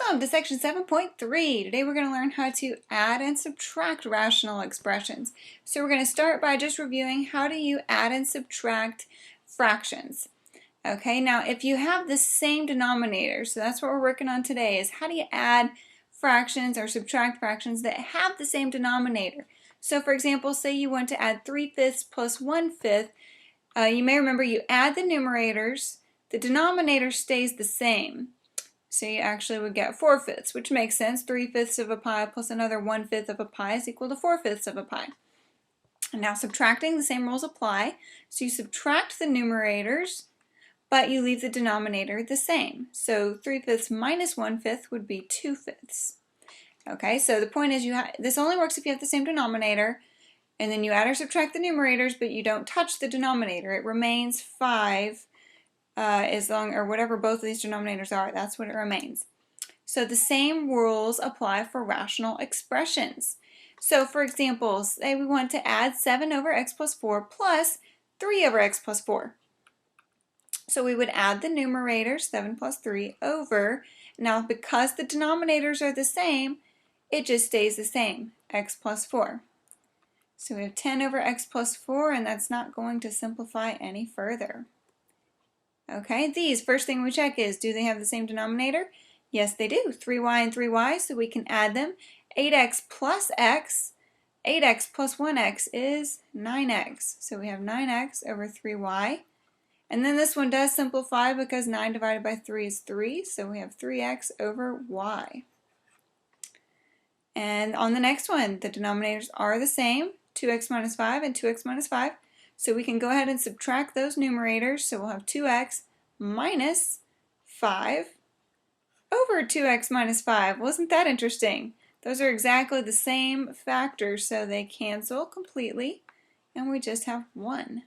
Welcome to section 7.3. Today we're going to learn how to add and subtract rational expressions. So we're going to start by just reviewing how do you add and subtract fractions. Okay, now if you have the same denominator, so that's what we're working on today, is how do you add fractions or subtract fractions that have the same denominator. So for example, say you want to add 3/5 plus 1/5. You may remember you add the numerators, the denominator stays the same. So you actually would get 4/5, which makes sense. 3/5 of a pi plus another 1/5 of a pi is equal to 4/5 of a pi. And now subtracting, the same rules apply. So you subtract the numerators, but you leave the denominator the same. So 3/5 minus 1/5 would be 2/5. Okay, so the point is this only works if you have the same denominator, and then you add or subtract the numerators, but you don't touch the denominator. It remains 5. As long, or whatever both of these denominators are, that's what it remains. So the same rules apply for rational expressions. So for example, say we want to add 7 over x plus 4 plus 3 over x plus 4. So we would add the numerator, 7 plus 3, over. Now because the denominators are the same, it just stays the same, x plus 4. So we have 10 over x plus 4, and that's not going to simplify any further. Okay, these, first thing we check is, do they have the same denominator? Yes, they do. 3y and 3y, so we can add them. 8x plus x, 8x plus 1x is 9x. So we have 9x over 3y. And then this one does simplify because 9 divided by 3 is 3, so we have 3x over y. And on the next one, the denominators are the same, 2x minus 5 and 2x minus 5. So we can go ahead and subtract those numerators. So we'll have 2x minus 5 over 2x minus 5. Wasn't that interesting? Those are exactly the same factors, so they cancel completely, and we just have 1.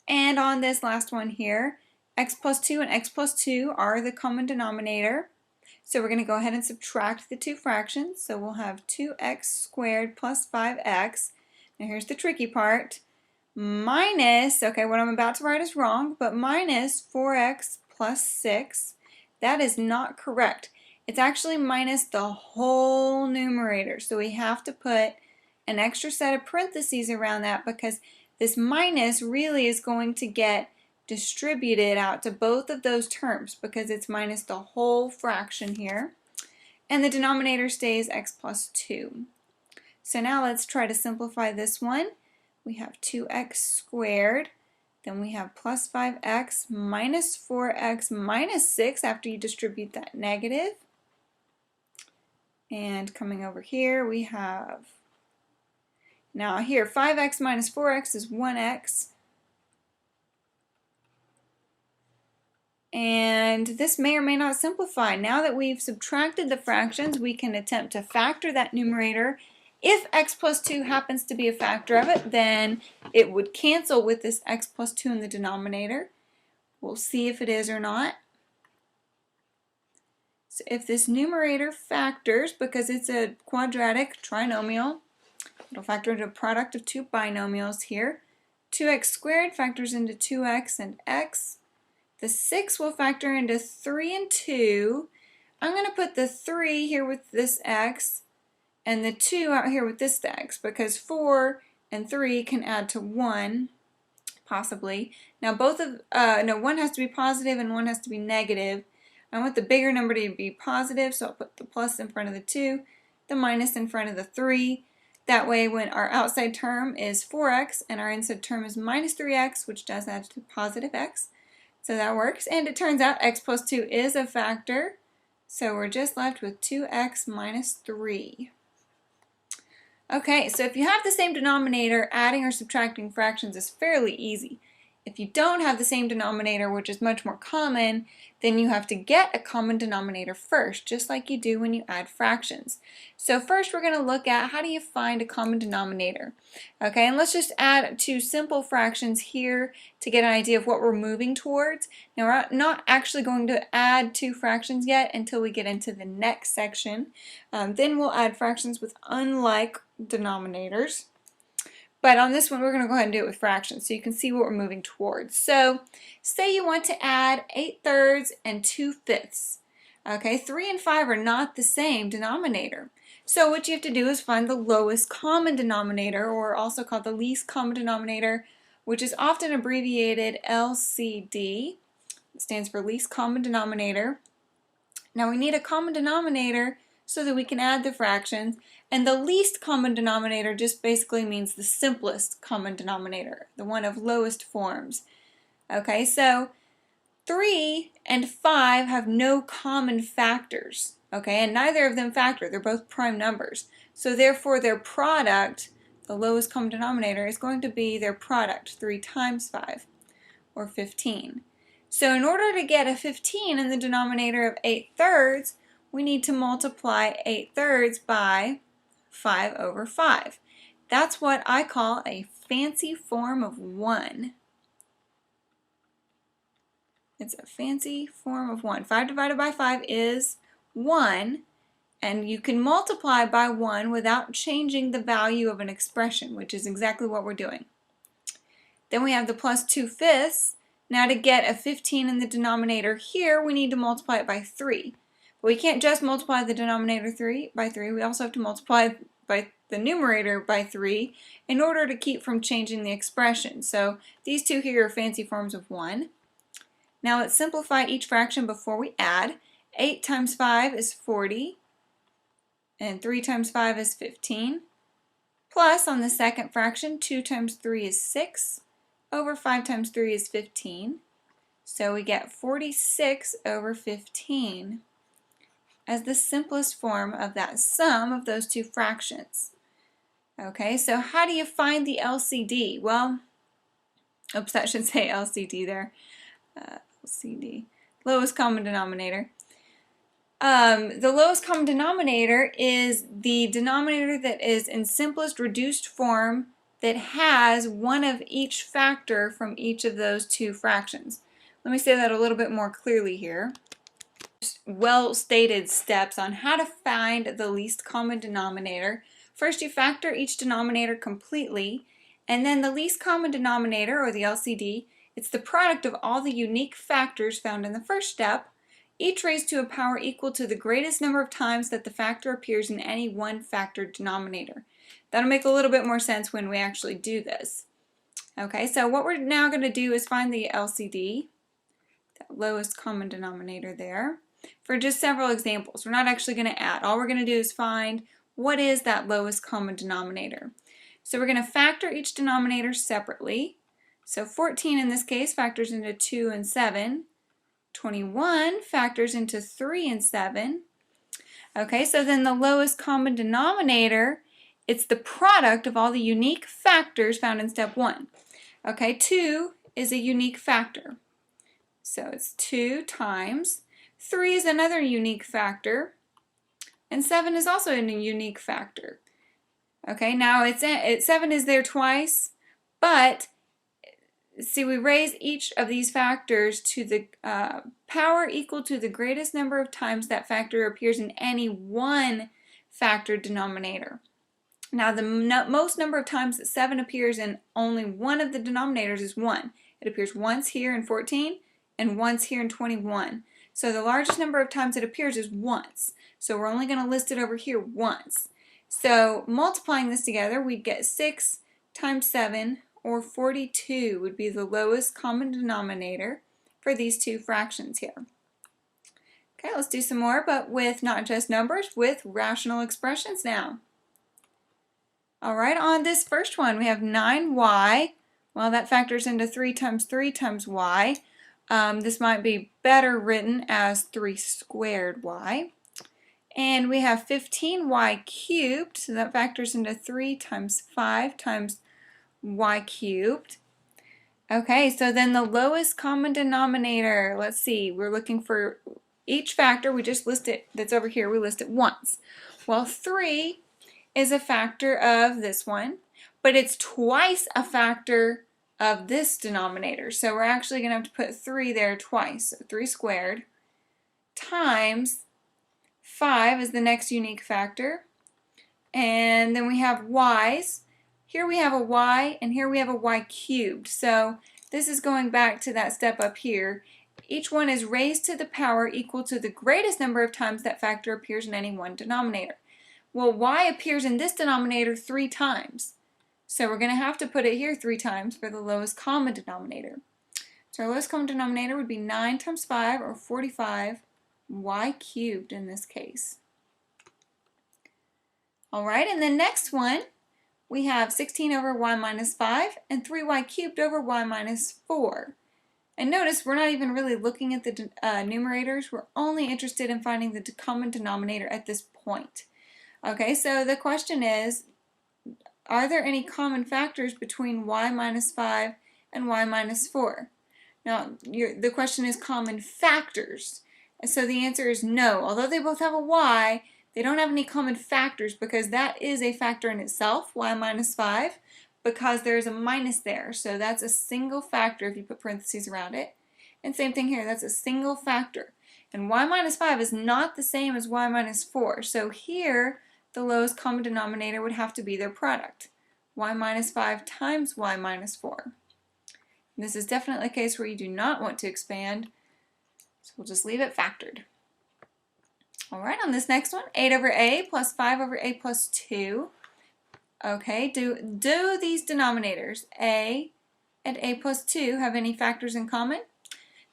And on this last one here, x plus 2 and x plus 2 are the common denominator. So we're going to go ahead and subtract the two fractions. So we'll have 2x squared plus 5x. Now here's the tricky part. Minus, okay, what I'm about to write is wrong, but minus 4x plus 6. That is not correct. It's actually minus the whole numerator. So we have to put an extra set of parentheses around that because this minus really is going to get distributed out to both of those terms because it's minus the whole fraction here. And the denominator stays x plus 2. So now let's try to simplify this one. We have 2x squared, then we have plus 5x minus 4x minus 6 after you distribute that negative. And coming over here we have, now here 5x minus 4x is 1x. And this may or may not simplify. Now that we've subtracted the fractions, we can attempt to factor that numerator. If x plus 2 happens to be a factor of it, then it would cancel with this x plus 2 in the denominator. We'll see if it is or not. So if this numerator factors, because it's a quadratic trinomial, it'll factor into a product of two binomials here. 2x squared factors into 2x and x. The 6 will factor into 3 and 2. I'm going to put the 3 here with this x and the 2 out here with this x because 4 and 3 can add to 1, possibly. Now one has to be positive and one has to be negative. I want the bigger number to be positive, so I'll put the plus in front of the 2, the minus in front of the 3. That way when our outside term is 4x and our inside term is minus 3x, which does add to positive x. So that works, and it turns out x plus 2 is a factor, so we're just left with 2x minus 3. Okay, so if you have the same denominator, adding or subtracting fractions is fairly easy. If you don't have the same denominator, which is much more common, then you have to get a common denominator first, just like you do when you add fractions. So first we're going to look at how do you find a common denominator. Okay, and let's just add two simple fractions here to get an idea of what we're moving towards. Now we're not actually going to add two fractions yet until we get into the next section. Then we'll add fractions with unlike denominators. But on this one, we're going to go ahead and do it with fractions so you can see what we're moving towards. So say you want to add 8/3 and 2/5. Okay, 3 and 5 are not the same denominator. So what you have to do is find the lowest common denominator, or also called the least common denominator, which is often abbreviated LCD. It stands for least common denominator. Now we need a common denominator so that we can add the fractions, and the least common denominator just basically means the simplest common denominator, the one of lowest forms. Okay, so 3 and 5 have no common factors, okay, and neither of them factor. They're both prime numbers. So therefore their product, the lowest common denominator, is going to be their product, 3 times 5, or 15. So in order to get a 15 in the denominator of 8/3, we need to multiply 8/3 by 5 over 5. That's what I call a fancy form of 1. It's a fancy form of 1. 5 divided by 5 is 1, and you can multiply by 1 without changing the value of an expression, which is exactly what we're doing. Then we have the plus 2/5. Now to get a 15 in the denominator here, we need to multiply it by 3. But we can't just multiply the denominator by 3. We also have to multiply by the numerator by 3 in order to keep from changing the expression. So these two here are fancy forms of 1. Now let's simplify each fraction before we add. 8 times 5 is 40, and 3 times 5 is 15. Plus, on the second fraction, 2 times 3 is 6, over 5 times 3 is 15. So we get 46 over 15 as the simplest form of that sum of those two fractions. Okay, so how do you find the LCD? Well, oops, that should say LCD there. LCD, lowest common denominator. The lowest common denominator is the denominator that is in simplest reduced form that has one of each factor from each of those two fractions. Let me say that a little bit more clearly here. Well-stated steps on how to find the least common denominator. First, you factor each denominator completely, and then the least common denominator, or the LCD, it's the product of all the unique factors found in the first step, each raised to a power equal to the greatest number of times that the factor appears in any one factored denominator. That'll make a little bit more sense when we actually do this. Okay, so what we're now going to do is find the LCD, that lowest common denominator there, for just several examples. We're not actually going to add. All we're going to do is find what is that lowest common denominator. So we're going to factor each denominator separately. So 14 in this case factors into 2 and 7. 21 factors into 3 and 7. Okay, so then the lowest common denominator, it's the product of all the unique factors found in step 1. Okay, 2 is a unique factor. So it's 2 times. 3 is another unique factor. And 7 is also a unique factor. Okay, now 7 is there twice, but see, we raise each of these factors to the power equal to the greatest number of times that factor appears in any one factor denominator. Now, the most number of times that 7 appears in only one of the denominators is 1. It appears once here in 14 and once here in 21. So the largest number of times it appears is once. So we're only going to list it over here once. So multiplying this together, we'd get 6 times 7, or 42, would be the lowest common denominator for these two fractions here. Okay, let's do some more, but with not just numbers, with rational expressions now. All right, on this first one, we have 9y. Well, that factors into 3 times y. This might be better written as 3 squared y. And we have 15y cubed, so that factors into 3 times 5 times y cubed. Okay, so then the lowest common denominator, let's see, we're looking for each factor, we just list it, that's over here, we list it once. Well, 3 is a factor of this one, but it's twice a factor of this denominator. So we're actually going to have to put 3 there twice. So 3 squared times 5 is the next unique factor. And then we have y's. Here we have a y, and here we have a y cubed. So this is going back to that step up here. Each one is raised to the power equal to the greatest number of times that factor appears in any one denominator. Well, y appears in this denominator 3 times. So we're going to have to put it here 3 times for the lowest common denominator. So our lowest common denominator would be 9 times 5, or 45, y cubed in this case. Alright, and the next one, we have 16 over y minus 5 and 3y cubed over y minus 4. And notice we're not even really looking at the numerators. We're only interested in finding the common denominator at this point. Okay, so the question is, are there any common factors between y minus 5 and y minus 4? Now, the question is common factors. So the answer is no. Although they both have a y, they don't have any common factors because that is a factor in itself, y minus 5, because there's a minus there. So that's a single factor if you put parentheses around it. And same thing here, that's a single factor. And y minus 5 is not the same as y minus 4. So here, the lowest common denominator would have to be their product. Y minus 5 times y minus 4. And this is definitely a case where you do not want to expand. So we'll just leave it factored. Alright, on this next one, 8 over a plus 5 over a plus 2. Okay, do these denominators, a and a plus 2, have any factors in common?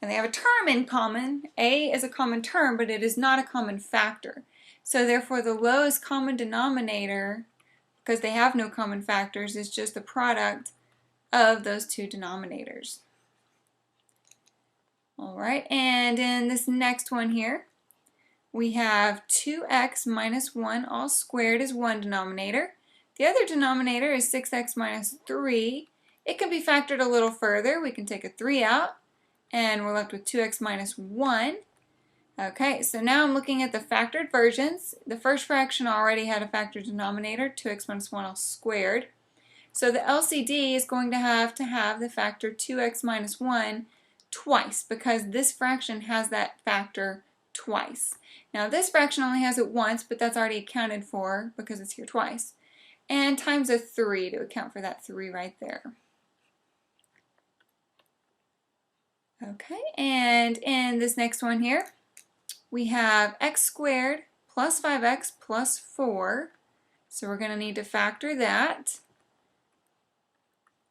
And they have a term in common. A is a common term, but it is not a common factor. So therefore, the lowest common denominator, because they have no common factors, is just the product of those two denominators. Alright, and in this next one here, we have 2x minus 1 all squared is one denominator. The other denominator is 6x minus 3. It can be factored a little further. We can take a 3 out, and we're left with 2x minus 1. Okay, so now I'm looking at the factored versions. The first fraction already had a factored denominator, 2x minus 1 all squared. So the LCD is going to have the factor 2x minus 1 twice, because this fraction has that factor twice. Now this fraction only has it once, but that's already accounted for because it's here twice. And times a 3 to account for that 3 right there. Okay, and in this next one here, we have x squared plus 5x plus 4. So we're going to need to factor that.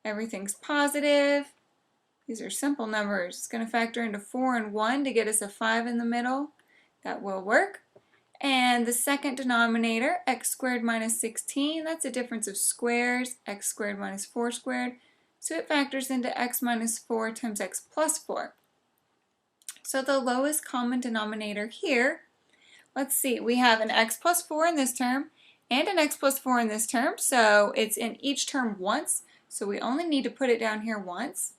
Everything's positive. These are simple numbers. It's going to factor into 4 and 1 to get us a 5 in the middle. That will work. And the second denominator, x squared minus 16, that's a difference of squares, x squared minus 4 squared. So it factors into x minus 4 times x plus 4. So the lowest common denominator here, let's see, we have an x plus 4 in this term and an x plus 4 in this term. So it's in each term once. So we only need to put it down here once.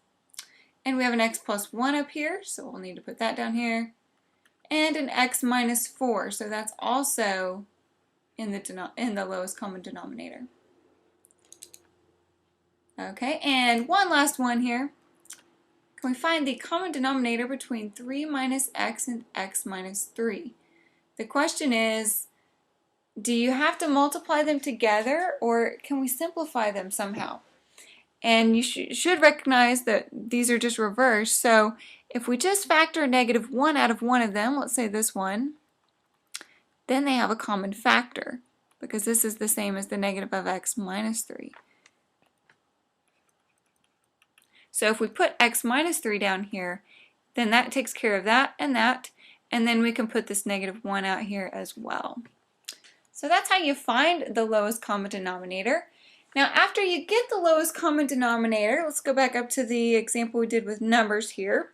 And we have an x plus 1 up here, so we'll need to put that down here. And an x minus 4, so that's also in the lowest common denominator. Okay, and one last one here. Can we find the common denominator between 3 minus x and x minus 3? The question is, do you have to multiply them together, or can we simplify them somehow? And you should recognize that these are just reversed. So if we just factor a negative 1 out of one of them, let's say this one, then they have a common factor, because this is the same as the negative of x minus 3. So if we put x minus 3 down here, then that takes care of that, and then we can put this negative 1 out here as well. So that's how you find the lowest common denominator. Now after you get the lowest common denominator, let's go back up to the example we did with numbers here.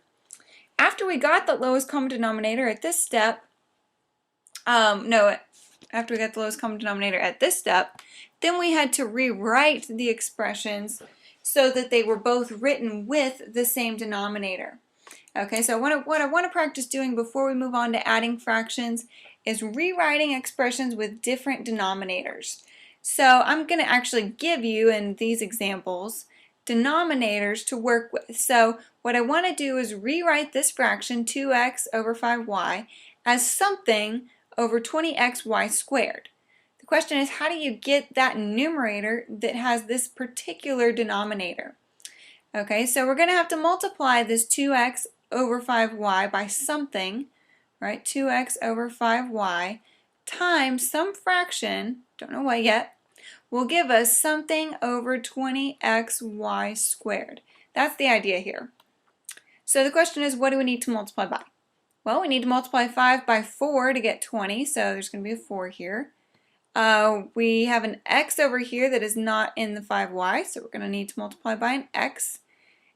After we got the lowest common denominator at this step, after we got the lowest common denominator at this step, then we had to rewrite the expressions so that they were both written with the same denominator. Okay, so what I want to practice doing before we move on to adding fractions is rewriting expressions with different denominators. So I'm going to actually give you, in these examples, denominators to work with. So what I want to do is rewrite this fraction, 2x over 5y, as something over 20xy squared. The question is, how do you get that numerator that has this particular denominator? Okay, so we're going to have to multiply this 2x over 5y by something, right? 2x over 5y times some fraction, don't know what yet, will give us something over 20xy squared. That's the idea here. So the question is, what do we need to multiply by? Well, we need to multiply 5 by 4 to get 20, so there's going to be a 4 here. We have an x over here that is not in the 5y, so we're going to need to multiply by an x.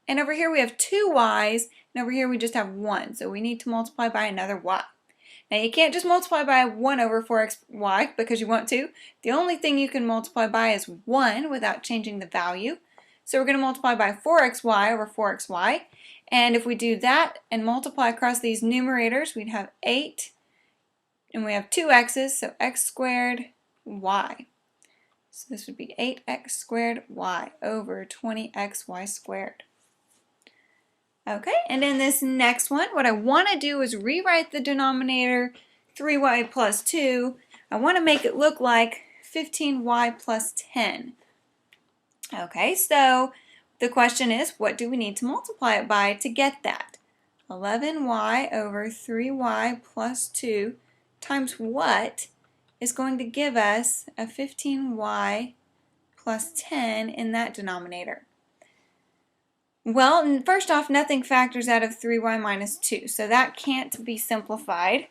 And over here we have 2 y's, and over here we just have 1, so we need to multiply by another y. Now you can't just multiply by 1 over 4xy because you want to. The only thing you can multiply by is 1 without changing the value. So we're going to multiply by 4xy over 4xy. And if we do that and multiply across these numerators, we'd have 8. And we have 2 x's, so x squared y. So this would be 8x squared y over 20xy squared. Okay, and in this next one, what I want to do is rewrite the denominator 3y plus 2. I want to make it look like 15y plus 10. Okay, so the question is, what do we need to multiply it by to get that? 11y over 3y plus 2 times what is going to give us a 15y plus 10 in that denominator? Well, first off, nothing factors out of 3y minus 2, so that can't be simplified.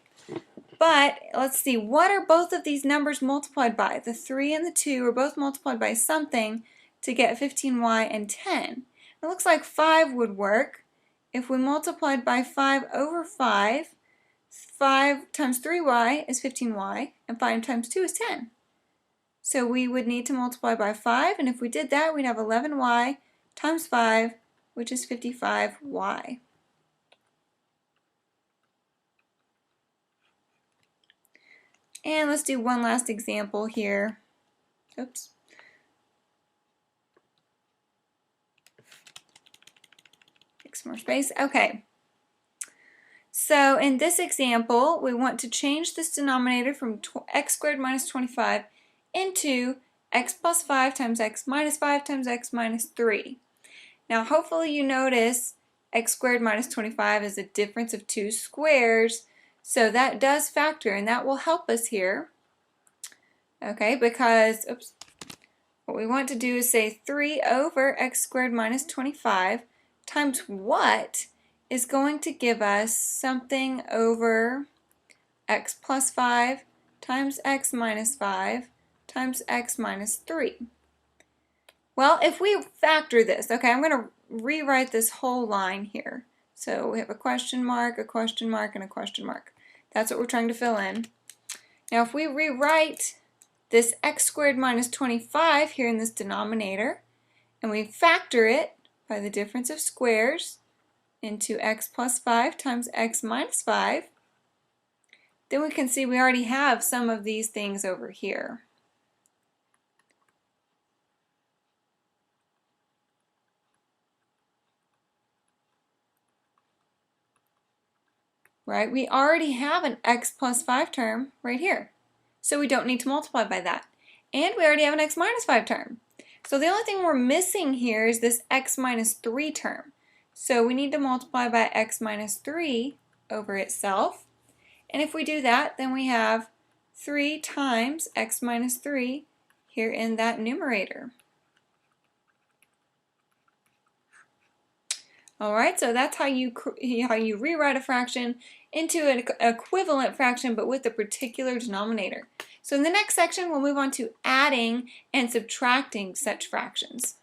But let's see, what are both of these numbers multiplied by? The 3 and the 2 are both multiplied by something to get 15y and 10. It looks like 5 would work. If we multiplied by 5 over 5, 5 times 3y is 15y, and 5 times 2 is 10. So we would need to multiply by 5, and if we did that, we'd have 11y times 5, which is 55y. And let's do one last example here. Oops. Take some more space. Okay. So in this example, we want to change this denominator from x squared minus 25 into x plus 5 times x minus 5 times x minus 3. Now hopefully you notice x squared minus 25 is a difference of 2 squares, so that does factor, and that will help us here. Okay, because what we want to do is say 3 over x squared minus 25 times what is going to give us something over x plus 5 times x minus 5 times x minus 3. Well, if we factor this, okay, I'm going to rewrite this whole line here. So we have a question mark, and a question mark. That's what we're trying to fill in. Now if we rewrite this x squared minus 25 here in this denominator, and we factor it by the difference of squares into x plus 5 times x minus 5, then we can see we already have some of these things over here. Right? We already have an x plus 5 term right here. So we don't need to multiply by that. And we already have an x minus 5 term. So the only thing we're missing here is this x minus 3 term. So we need to multiply by x minus 3 over itself. And if we do that, then we have 3 times x minus 3 here in that numerator. Alright, so that's how you rewrite a fraction into an equivalent fraction, but with a particular denominator. So in the next section, we'll move on to adding and subtracting such fractions.